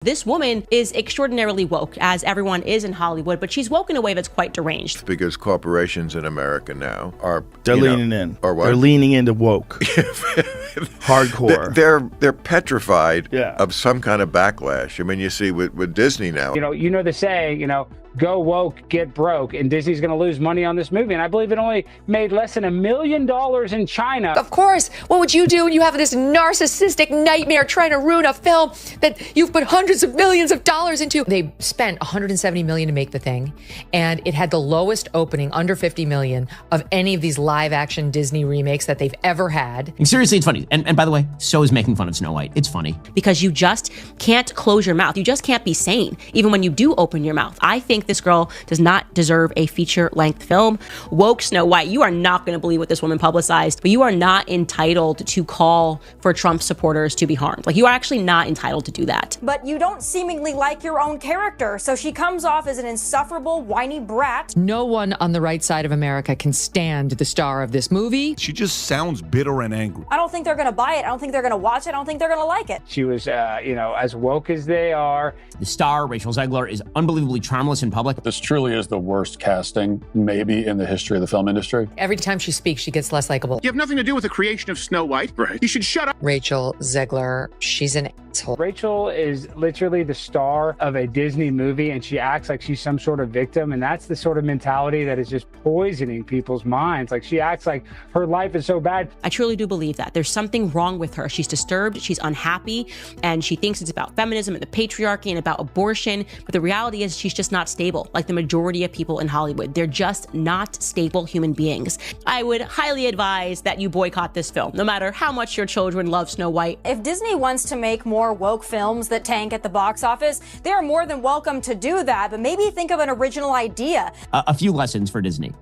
This woman is extraordinarily woke, as everyone is in Hollywood, but she's woke in a way that's quite deranged. Because corporations in America now are... They're leaning in. Or what? They're leaning into woke. Hardcore. They're petrified of some kind of backlash. I mean, you see with Disney now. You know the saying, go woke, get broke, and Disney's going to lose money on this movie. And I believe it only made less than $1 million in China. Of course. What would you do when you have this narcissistic nightmare trying to ruin a film that you've put hundreds of millions of dollars into? They spent $170 million to make the thing, and it had the lowest opening, under $50 million, of any of these live-action Disney remakes that they've ever had. Seriously, it's funny. And by the way, so is making fun of Snow White. It's funny. Because you just can't close your mouth. You just can't be sane, even when you do open your mouth. I think this girl does not deserve a feature-length film. Woke Snow White, you are not going to believe what this woman publicized, but you are not entitled to call for Trump supporters to be harmed. Like, you are actually not entitled to do that. But you don't seemingly like your own character, so she comes off as an insufferable, whiny brat. No one on the right side of America can stand the star of this movie. She just sounds bitter and angry. I don't think they're going to buy it. I don't think they're going to watch it. I don't think they're going to like it. She was, as woke as they are. The star, Rachel Zegler, is unbelievably charmless in public. This truly is the worst casting, maybe, in the history of the film industry. Every time she speaks, she gets less likable. You have nothing to do with the creation of Snow White. Right. You should shut up. Rachel Zegler, she's an asshole. Rachel is literally the star of a Disney movie, and she acts like she's some sort of victim, and that's the sort of mentality that is just poisoning people's minds. Like, she acts like her life is so bad. I truly do believe that. There's something wrong with her. She's disturbed, she's unhappy, and she thinks it's about feminism and the patriarchy and about abortion, but the reality is she's just not stable, like the majority of people in Hollywood. They're just not stable human beings. I would highly advise that you boycott this film, no matter how much your children love Snow White. If Disney wants to make more woke films that tank at the box office, they are more than welcome to do that, but maybe think of an original idea. A few lessons for Disney.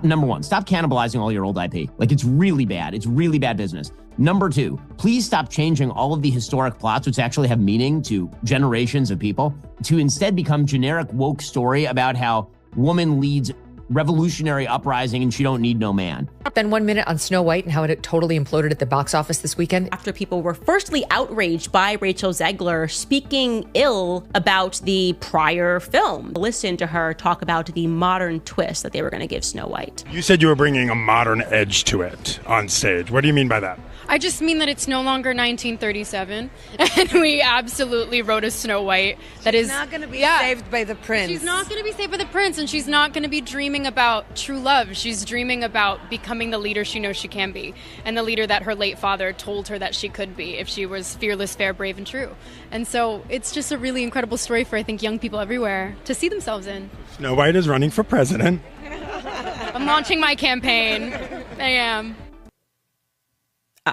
Number one, stop cannibalizing all your old IP. Like, it's really bad. It's really bad business. Number two, please stop changing all of the historic plots, which actually have meaning to generations of people, to instead become generic woke story about how woman leads revolutionary uprising and she don't need no man. Spend 1 minute on Snow White and how it totally imploded at the box office this weekend. After people were firstly outraged by Rachel Zegler speaking ill about the prior film. Listen to her talk about the modern twist that they were going to give Snow White. You said you were bringing a modern edge to it on stage. What do you mean by that? I just mean that it's no longer 1937, and we absolutely wrote a Snow White that is not going to be saved by the prince. She's not going to be saved by the prince, and she's not going to be dreaming about true love. She's dreaming about becoming the leader she knows she can be, and the leader that her late father told her that she could be if she was fearless, fair, brave, and true. And so it's just a really incredible story for, I think, young people everywhere to see themselves in. Snow White is running for president. I'm launching my campaign. I am.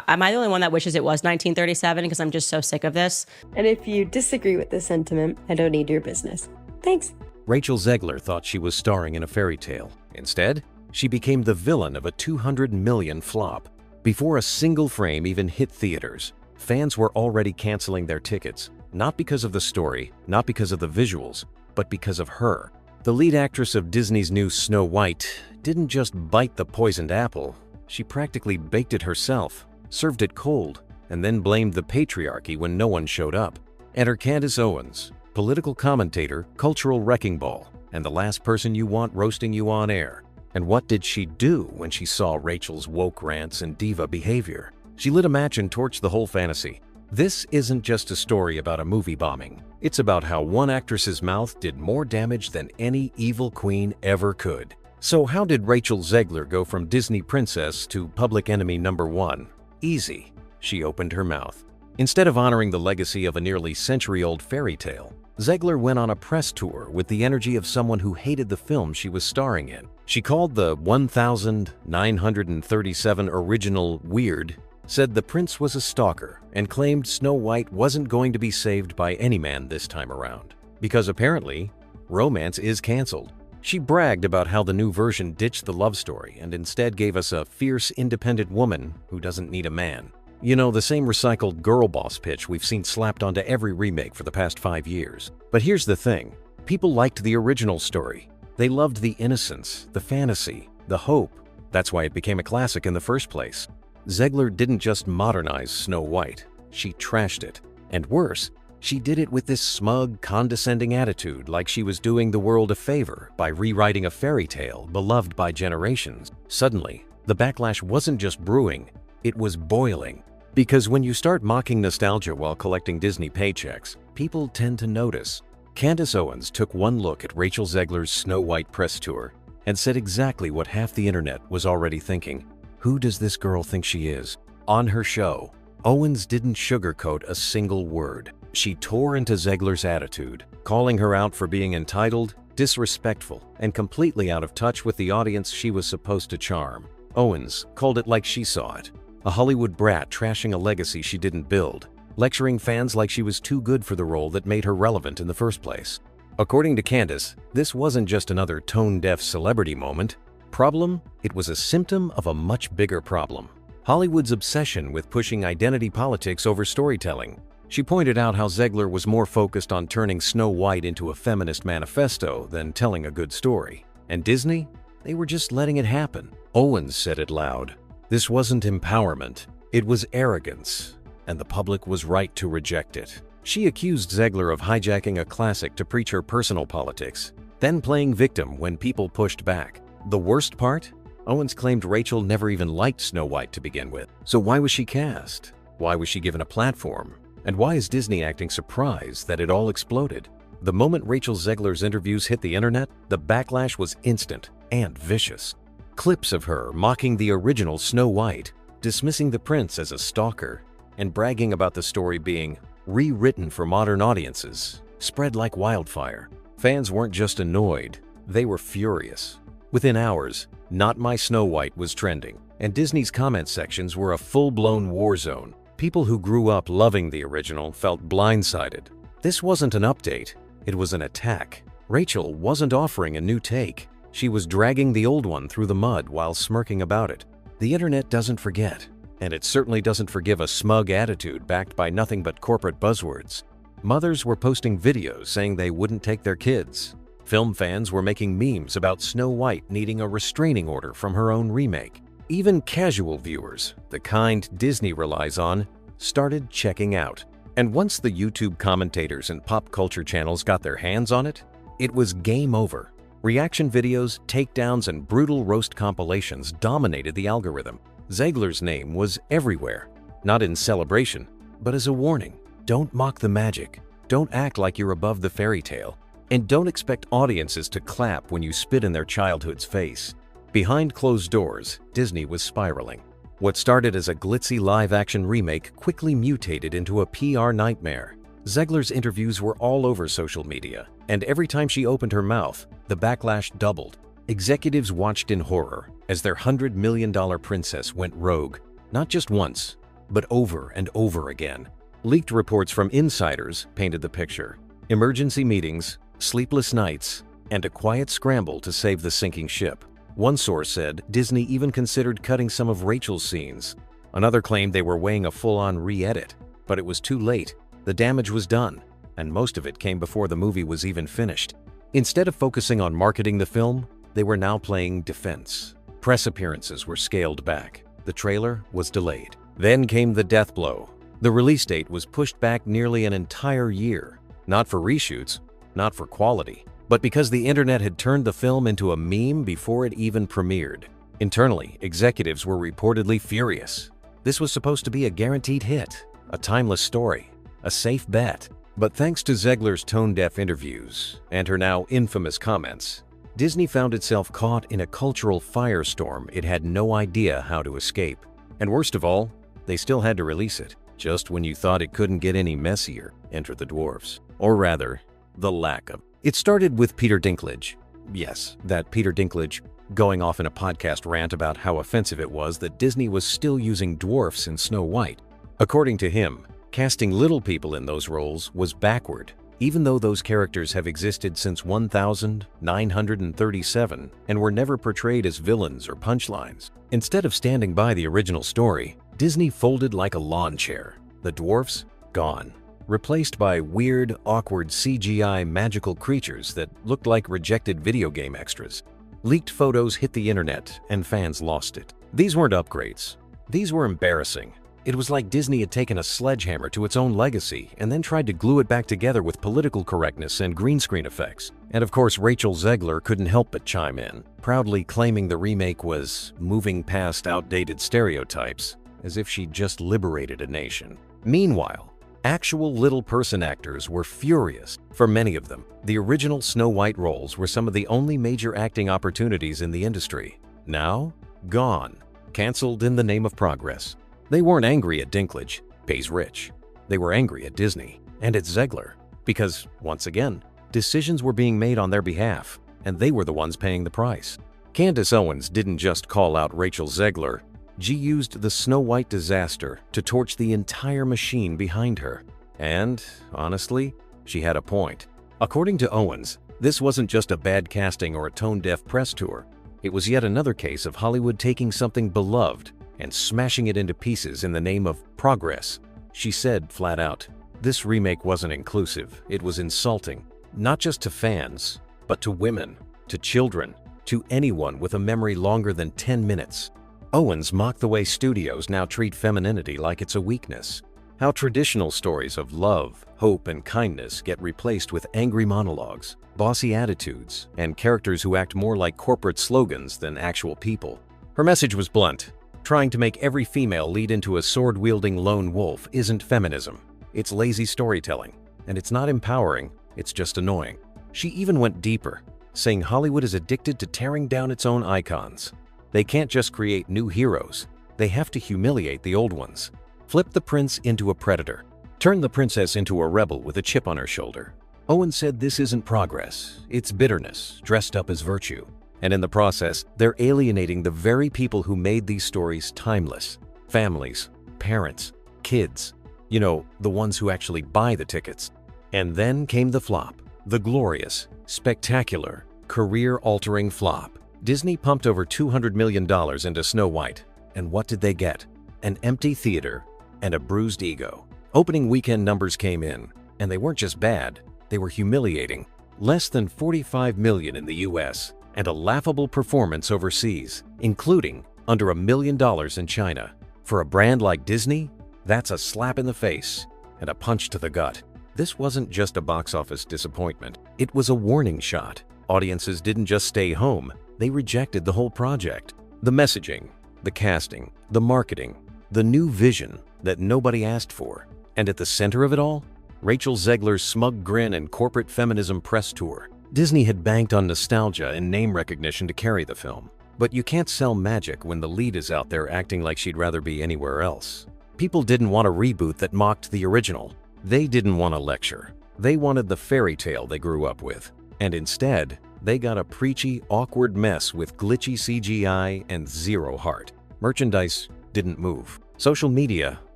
Am I the only one that wishes it was 1937? Because I'm just so sick of this. And if you disagree with this sentiment, I don't need your business. Thanks. Rachel Zegler thought she was starring in a fairy tale. Instead, she became the villain of a $200 million flop. Before a single frame even hit theaters, fans were already canceling their tickets, not because of the story, not because of the visuals, but because of her. The lead actress of Disney's new Snow White didn't just bite the poisoned apple, she practically baked it herself, served it cold, and then blamed the patriarchy when no one showed up. Enter Candace Owens, political commentator, cultural wrecking ball, and the last person you want roasting you on air. And what did she do when she saw Rachel's woke rants and diva behavior? She lit a match and torched the whole fantasy. This isn't just a story about a movie bombing. It's about how one actress's mouth did more damage than any evil queen ever could. So how did Rachel Zegler go from Disney princess to public enemy number one? Easy. She opened her mouth. Instead of honoring the legacy of a nearly century-old fairy tale, Zegler went on a press tour with the energy of someone who hated the film she was starring in. She called the 1,937 original weird, said the prince was a stalker, and claimed Snow White wasn't going to be saved by any man this time around. Because apparently, romance is canceled. She bragged about how the new version ditched the love story and instead gave us a fierce, independent woman who doesn't need a man. You know, the same recycled girl boss pitch we've seen slapped onto every remake for the past 5 years. But here's the thing. People liked the original story. They loved the innocence, the fantasy, the hope. That's why it became a classic in the first place. Zegler didn't just modernize Snow White. She trashed it. And worse, She did it with this smug, condescending attitude, like she was doing the world a favor by rewriting a fairy tale beloved by generations. Suddenly, the backlash wasn't just brewing, it was boiling. Because when you start mocking nostalgia while collecting Disney paychecks, people tend to notice. Candace Owens took one look at Rachel Zegler's Snow White press tour and said exactly what half the internet was already thinking. Who does this girl think she is? On her show, Owens didn't sugarcoat a single word. She tore into Zegler's attitude, calling her out for being entitled, disrespectful, and completely out of touch with the audience she was supposed to charm. Owens called it like she saw it. A Hollywood brat trashing a legacy she didn't build, lecturing fans like she was too good for the role that made her relevant in the first place. According to Candace, this wasn't just another tone-deaf celebrity moment. Problem? It was a symptom of a much bigger problem. Hollywood's obsession with pushing identity politics over storytelling. She pointed out how Zegler was more focused on turning Snow White into a feminist manifesto than telling a good story. And Disney? They were just letting it happen. Owens said it loud. This wasn't empowerment, it was arrogance, and the public was right to reject it. She accused Zegler of hijacking a classic to preach her personal politics, then playing victim when people pushed back. The worst part? Owens claimed Rachel never even liked Snow White to begin with. So why was she cast? Why was she given a platform? And why is Disney acting surprised that it all exploded? The moment Rachel Zegler's interviews hit the internet, the backlash was instant and vicious. Clips of her mocking the original Snow White, dismissing the prince as a stalker, and bragging about the story being rewritten for modern audiences spread like wildfire. Fans weren't just annoyed, they were furious. Within hours, "Not My Snow White" was trending, and Disney's comment sections were a full-blown war zone. People who grew up loving the original felt blindsided. This wasn't an update, it was an attack. Rachel wasn't offering a new take. She was dragging the old one through the mud while smirking about it. The internet doesn't forget, and it certainly doesn't forgive a smug attitude backed by nothing but corporate buzzwords. Mothers were posting videos saying they wouldn't take their kids. Film fans were making memes about Snow White needing a restraining order from her own remake. Even casual viewers, the kind Disney relies on, started checking out. And once the YouTube commentators and pop culture channels got their hands on it, it was game over. Reaction videos, takedowns, and brutal roast compilations dominated the algorithm. Zegler's name was everywhere, not in celebration, but as a warning. Don't mock the magic. Don't act like you're above the fairy tale. And don't expect audiences to clap when you spit in their childhood's face. Behind closed doors, Disney was spiraling. What started as a glitzy live-action remake quickly mutated into a PR nightmare. Zegler's interviews were all over social media, and every time she opened her mouth, the backlash doubled. Executives watched in horror as their $100 million princess went rogue, not just once, but over and over again. Leaked reports from insiders painted the picture. Emergency meetings, sleepless nights, and a quiet scramble to save the sinking ship. One source said Disney even considered cutting some of Rachel's scenes. Another claimed they were weighing a full-on re-edit, but it was too late. The damage was done, and most of it came before the movie was even finished. Instead of focusing on marketing the film, they were now playing defense. Press appearances were scaled back. The trailer was delayed. Then came the death blow. The release date was pushed back nearly an entire year. Not for reshoots, not for quality, but because the internet had turned the film into a meme before it even premiered. Internally, executives were reportedly furious. This was supposed to be a guaranteed hit, a timeless story, a safe bet. But thanks to Zegler's tone-deaf interviews and her now infamous comments, Disney found itself caught in a cultural firestorm it had no idea how to escape. And worst of all, they still had to release it. Just when you thought it couldn't get any messier, enter the dwarfs. Or rather, the lack of. It started with Peter Dinklage. Yes, that Peter Dinklage going off in a podcast rant about how offensive it was that Disney was still using dwarfs in Snow White. According to him, casting little people in those roles was backward, even though those characters have existed since 1937 and were never portrayed as villains or punchlines. Instead of standing by the original story, Disney folded like a lawn chair. The dwarfs, gone. Replaced by weird, awkward CGI magical creatures that looked like rejected video game extras. Leaked photos hit the internet and fans lost it. These weren't upgrades. These were embarrassing. It was like Disney had taken a sledgehammer to its own legacy and then tried to glue it back together with political correctness and green screen effects. And of course, Rachel Zegler couldn't help but chime in, proudly claiming the remake was moving past outdated stereotypes, as if she'd just liberated a nation. Meanwhile, actual little person actors were furious. For many of them, the original Snow White roles were some of the only major acting opportunities in the industry. Now, gone. Cancelled in the name of progress. They weren't angry at Dinklage, pays rich. They were angry at Disney and at Zegler because, once again, decisions were being made on their behalf, and they were the ones paying the price. Candace Owens didn't just call out Rachel Zegler. She used the Snow White disaster to torch the entire machine behind her. And, honestly, she had a point. According to Owens, this wasn't just a bad casting or a tone-deaf press tour. It was yet another case of Hollywood taking something beloved and smashing it into pieces in the name of progress. She said flat out, this remake wasn't inclusive, it was insulting, not just to fans, but to women, to children, to anyone with a memory longer than 10 minutes. Owens mocked the way studios now treat femininity like it's a weakness, how traditional stories of love, hope, and kindness get replaced with angry monologues, bossy attitudes, and characters who act more like corporate slogans than actual people. Her message was blunt. Trying to make every female lead into a sword-wielding lone wolf isn't feminism. It's lazy storytelling, and it's not empowering, it's just annoying. She even went deeper, saying Hollywood is addicted to tearing down its own icons. They can't just create new heroes, they have to humiliate the old ones. Flip the prince into a predator. Turn the princess into a rebel with a chip on her shoulder. Owen said this isn't progress, it's bitterness dressed up as virtue. And in the process, they're alienating the very people who made these stories timeless. Families, parents, kids. You know, the ones who actually buy the tickets. And then came the flop. The glorious, spectacular, career-altering flop. Disney pumped over $200 million into Snow White. And what did they get? An empty theater and a bruised ego. Opening weekend numbers came in, and they weren't just bad, they were humiliating. Less than $45 million in the US, and a laughable performance overseas, including under $1 million in China. For a brand like Disney, that's a slap in the face and a punch to the gut. This wasn't just a box office disappointment, it was a warning shot. Audiences didn't just stay home, they rejected the whole project. The messaging, the casting, the marketing, the new vision that nobody asked for. And at the center of it all, Rachel Zegler's smug grin and corporate feminism press tour. Disney had banked on nostalgia and name recognition to carry the film. But you can't sell magic when the lead is out there acting like she'd rather be anywhere else. People didn't want a reboot that mocked the original. They didn't want a lecture. They wanted the fairy tale they grew up with. And instead, they got a preachy, awkward mess with glitchy CGI and zero heart. Merchandise didn't move. Social media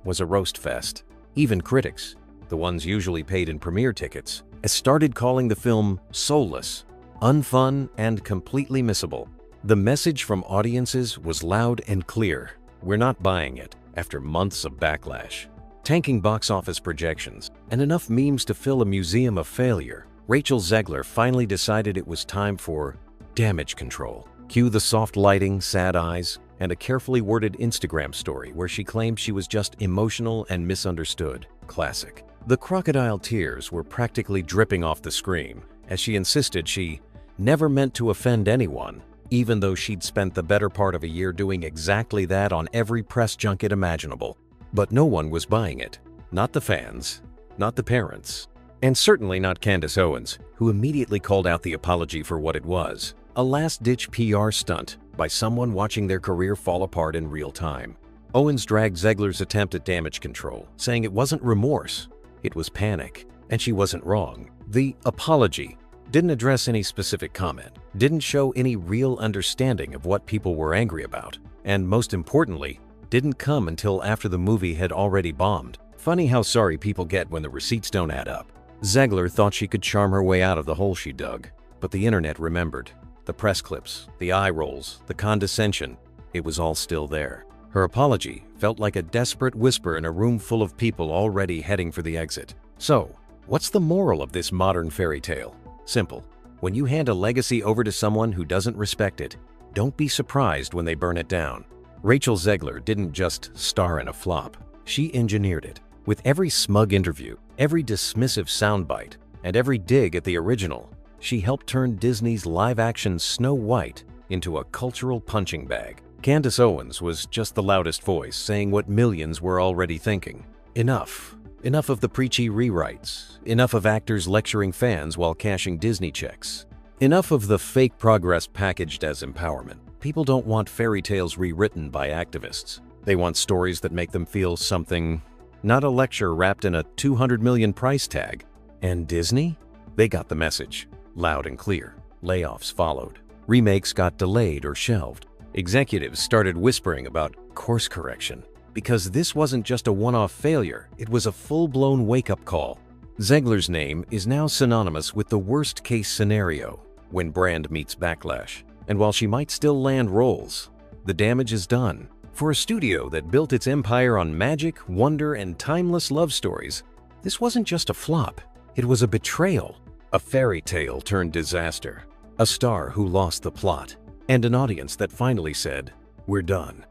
was a roast fest. Even critics, the ones usually paid in premiere tickets, started calling the film soulless, unfun, and completely missable. The message from audiences was loud and clear. We're not buying it, after months of backlash. Tanking box office projections, and enough memes to fill a museum of failure, Rachel Zegler finally decided it was time for damage control. Cue the soft lighting, sad eyes, and a carefully worded Instagram story where she claimed she was just emotional and misunderstood. Classic. The crocodile tears were practically dripping off the screen as she insisted she never meant to offend anyone, even though she'd spent the better part of a year doing exactly that on every press junket imaginable. But no one was buying it. Not the fans, not the parents, and certainly not Candace Owens, who immediately called out the apology for what it was. A last-ditch PR stunt by someone watching their career fall apart in real time. Owens dragged Zegler's attempt at damage control, saying it wasn't remorse, it was panic, and she wasn't wrong. The apology didn't address any specific comment, didn't show any real understanding of what people were angry about, and most importantly, didn't come until after the movie had already bombed. Funny how sorry people get when the receipts don't add up. Zegler thought she could charm her way out of the hole she dug, but the internet remembered. The press clips, the eye rolls, the condescension, it was all still there. Her apology felt like a desperate whisper in a room full of people already heading for the exit. So, what's the moral of this modern fairy tale? Simple. When you hand a legacy over to someone who doesn't respect it, don't be surprised when they burn it down. Rachel Zegler didn't just star in a flop. She engineered it. With every smug interview, every dismissive soundbite, and every dig at the original, she helped turn Disney's live-action Snow White into a cultural punching bag. Candace Owens was just the loudest voice, saying what millions were already thinking. Enough. Enough of the preachy rewrites. Enough of actors lecturing fans while cashing Disney checks. Enough of the fake progress packaged as empowerment. People don't want fairy tales rewritten by activists. They want stories that make them feel something, not a lecture wrapped in a $200 million price tag. And Disney? They got the message, loud and clear. Layoffs followed. Remakes got delayed or shelved. Executives started whispering about course correction. Because this wasn't just a one-off failure, it was a full-blown wake-up call. Zegler's name is now synonymous with the worst-case scenario when brand meets backlash. And while she might still land roles, the damage is done. For a studio that built its empire on magic, wonder, and timeless love stories, this wasn't just a flop. It was a betrayal. A fairy tale turned disaster. A star who lost the plot. And an audience that finally said, "We're done."